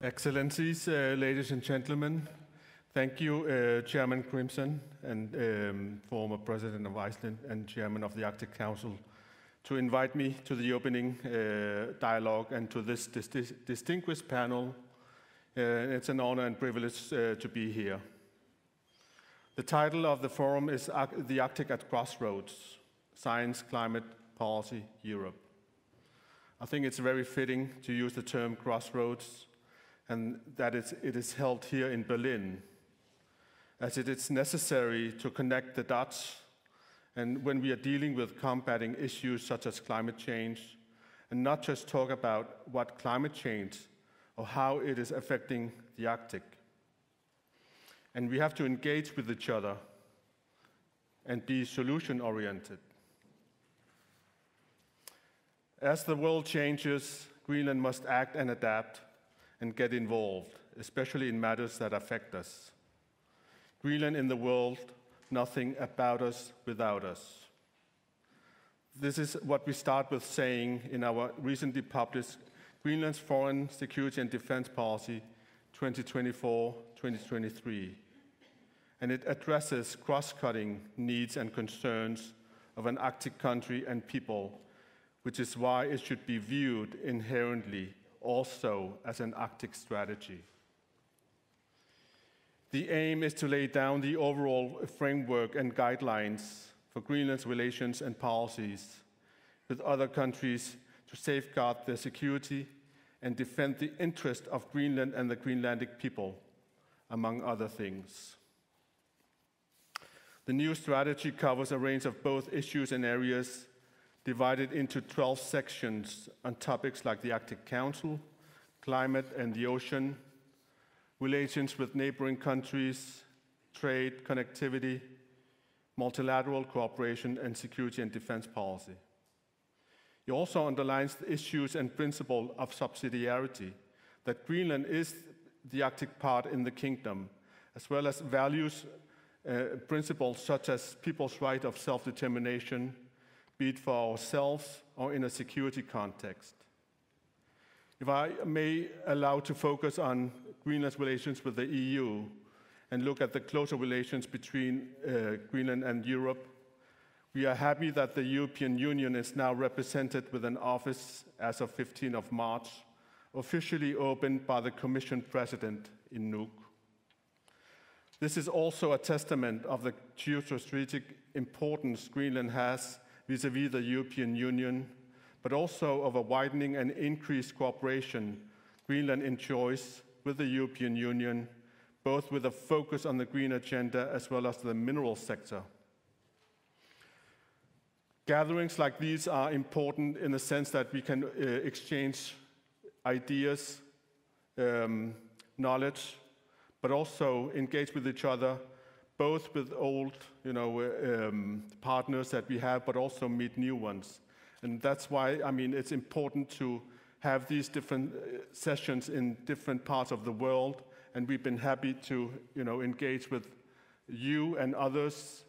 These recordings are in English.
Excellencies, ladies and gentlemen, thank you, Chairman Crimson and former President of Iceland and Chairman of the Arctic Council, to invite me to the opening dialogue and to this distinguished panel. It's an honor and privilege to be here. The title of the forum is The Arctic at Crossroads, Science, Climate, Policy, Europe. I think it's very fitting to use the term crossroads, and that it is held here in Berlin, as it is necessary to connect the dots, and when we are dealing with combating issues such as climate change, and not just talk about what climate change or how it is affecting the Arctic. And we have to engage with each other and be solution-oriented. As the world changes, Greenland must act and adapt and get involved, especially in matters that affect us. Greenland in the world, nothing about us without us. This is what we start with saying in our recently published Greenland's Foreign, Security and Defense Policy 2024-2023. And it addresses cross-cutting needs and concerns of an Arctic country and people, which is why it should be viewed inherently also as an Arctic strategy. The aim is to lay down the overall framework and guidelines for Greenland's relations and policies with other countries to safeguard their security and defend the interest of Greenland and the Greenlandic people, among other things. The new strategy covers a range of both issues and areas divided into 12 sections on topics like the Arctic Council, climate and the ocean, relations with neighboring countries, trade, connectivity, multilateral cooperation, and security and defense policy. It also underlines the issues and principle of subsidiarity, that Greenland is the Arctic part in the kingdom, as well as values principles such as people's right of self-determination, be it for ourselves or in a security context. If I may allow to focus on Greenland's relations with the EU and look at the closer relations between Greenland and Europe, we are happy that the European Union is now represented with an office as of 15th of March, officially opened by the Commission President Inuuteq. This is also a testament of the geostrategic importance Greenland has vis-à-vis the European Union, but also of a widening and increased cooperation Greenland enjoys with the European Union, both with a focus on the green agenda as well as the mineral sector. Gatherings like these are important in the sense that we can exchange ideas, knowledge, but also engage with each other, both with old partners that we have, but also meet new ones. And that's why, it's important to have these different sessions in different parts of the world, and we've been happy to engage with you and others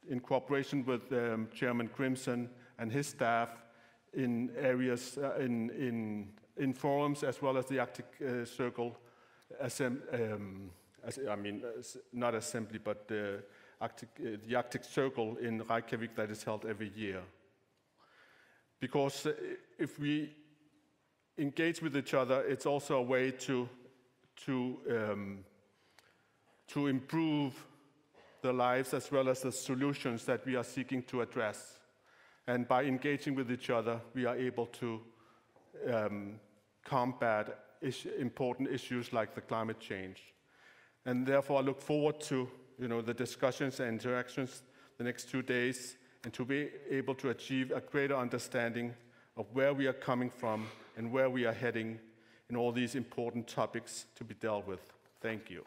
in cooperation with Chairman Crimson and his staff in areas, in forums, as well as the Arctic Circle, not assembly, but the Arctic Circle in Reykjavik that is held every year. Because if we engage with each other, it's also a way to improve the lives as well as the solutions that we are seeking to address. And by engaging with each other, we are able to combat important issues like the climate change. And therefore, I look forward to the discussions and interactions the next 2 days, and to be able to achieve a greater understanding of where we are coming from and where we are heading in all these important topics to be dealt with. Thank you.